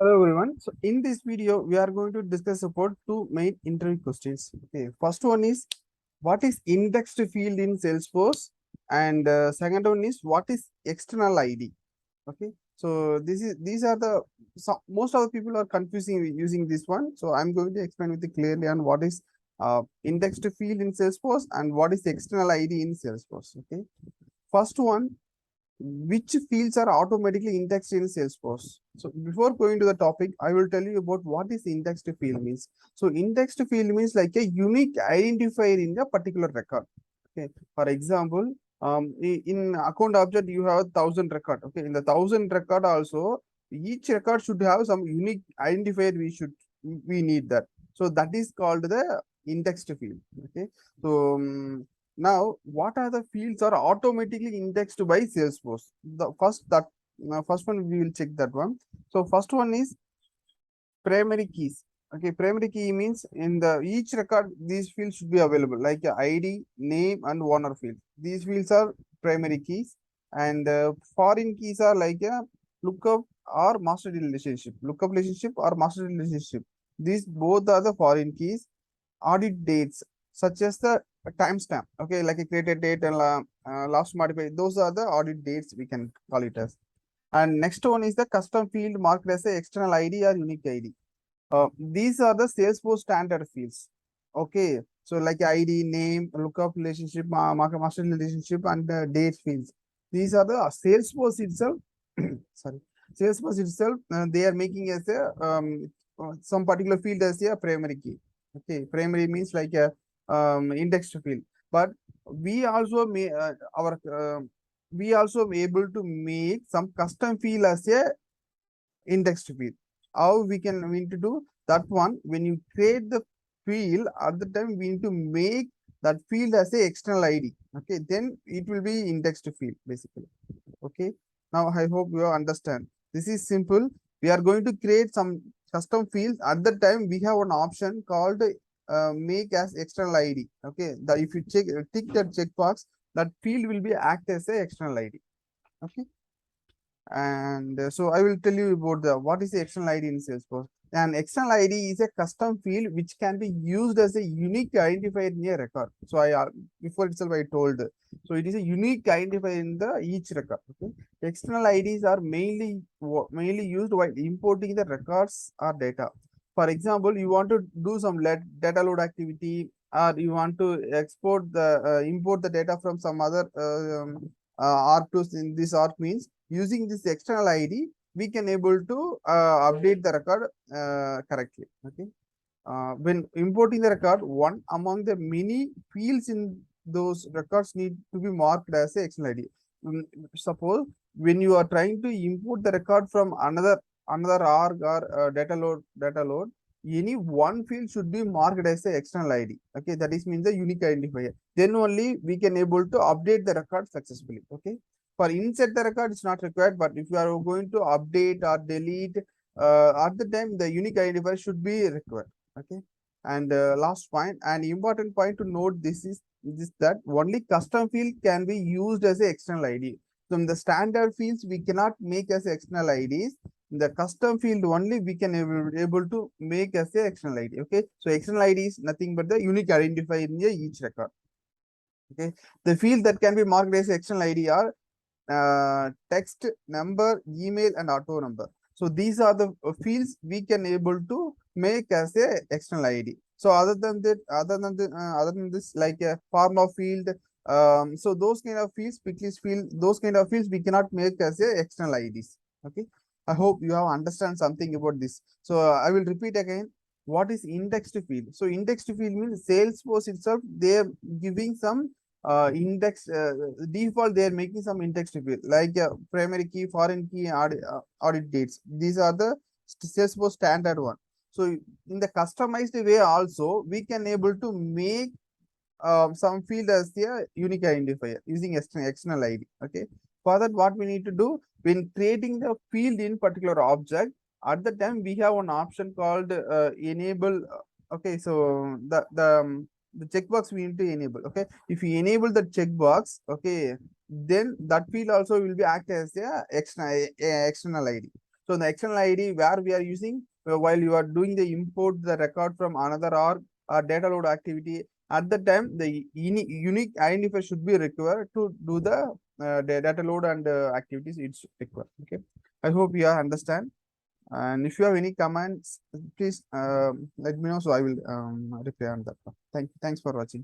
Hello everyone. So in this video, we are going to discuss about two main interview questions. Okay, first one is what is indexed field in Salesforce, and second one is what is external ID. Okay, so these are the most of the people are confusing using this one. So I'm going to explain with you clearly on what is indexed field in Salesforce and what is external ID in Salesforce. Okay, first one, which fields are automatically indexed in Salesforce. So before going to the topic, I will tell you about what is indexed field means. So indexed field means like a unique identifier in a particular record. Okay. For example, in account object, you have 1,000 record. Okay. In the 1,000 record also, each record should have some unique identifier we need that. So that is called the indexed field. Okay. So now, what are the fields are automatically indexed by Salesforce? The first one we will check that one. So first one is primary keys. Okay, primary key means in the each record these fields should be available like ID, name, and owner field. These fields are primary keys, and foreign keys are like a lookup or master relationship. Lookup relationship or master relationship. These both are the foreign keys. Audit dates such as the timestamp, okay, like a created date and last modified, those are the audit dates we can call it as. And next one is the custom field marked as a external ID or unique ID. These are the Salesforce standard fields. Okay, so like ID, name, lookup relationship, market master relationship, and date fields. These are the Salesforce itself. Sorry, Salesforce itself. They are making as a some particular field as a primary key. Okay, primary means like a indexed field. But we also may our we also able to make some custom field as a indexed field. How we need to do that one? When you create the field, at the time we need to make that field as a external ID. Okay, then it will be indexed field basically. Okay, now I hope you understand. This is simple. We are going to create some custom fields. At the time we have an option called make as external ID. Okay, that if you tick that checkbox, that field will be act as a external ID. Okay, and so I will tell you about the what is the external ID in Salesforce. An external ID is a custom field which can be used as a unique identifier in a record. So before itself I told. So it is a unique identifier in the each record. Okay. External IDs are mainly used while importing the records or data. For example, you want to do some data load activity, or you want to export the import the data from some other R2s. In this R means using this external ID, we can able to update the record correctly. Okay. When importing the record, one among the many fields in those records need to be marked as a external ID. Suppose when you are trying to import the record from another org or data load, any one field should be marked as a external ID. Okay, that is means the unique identifier. Then only we can able to update the record successfully. Okay. For insert the record, it's not required, but if you are going to update or delete, at the time the unique identifier should be required. Okay. And last point, an important point to note, this is that only custom field can be used as a external ID. So in the standard fields we cannot make as external IDs. In the custom field only we can able to make as a external ID. Okay, so external ID is nothing but the unique identifier in each record. Okay, the field that can be marked as external ID are text, number, email, and auto number. So these are the fields we can able to make as a external ID. So other than this, like a form of field, so those kind of fields, picklist field, those kind of fields we cannot make as a external IDs. Okay, I hope you have understand something about this. So I will repeat again. What is indexed field? So indexed field means Salesforce itself, they are giving some index default, they are making some index field like primary key, foreign key, audit dates. These are the Salesforce standard one. So in the customized way also we can able to make some field as the unique identifier using external ID. Okay, for that what we need to do, when creating the field in particular object, at the time we have one option called enable. Okay, so the checkbox we need to enable. Okay, if you enable the checkbox, okay, then that field also will be act as a external ID. So the external ID where we are using while you are doing the import the record from another org or data load activity, at the time the unique identifier should be required to do the data load and activities it's required. Okay, I hope you understand. And if you have any comments, please let me know so I will reply on that one. Thanks for watching.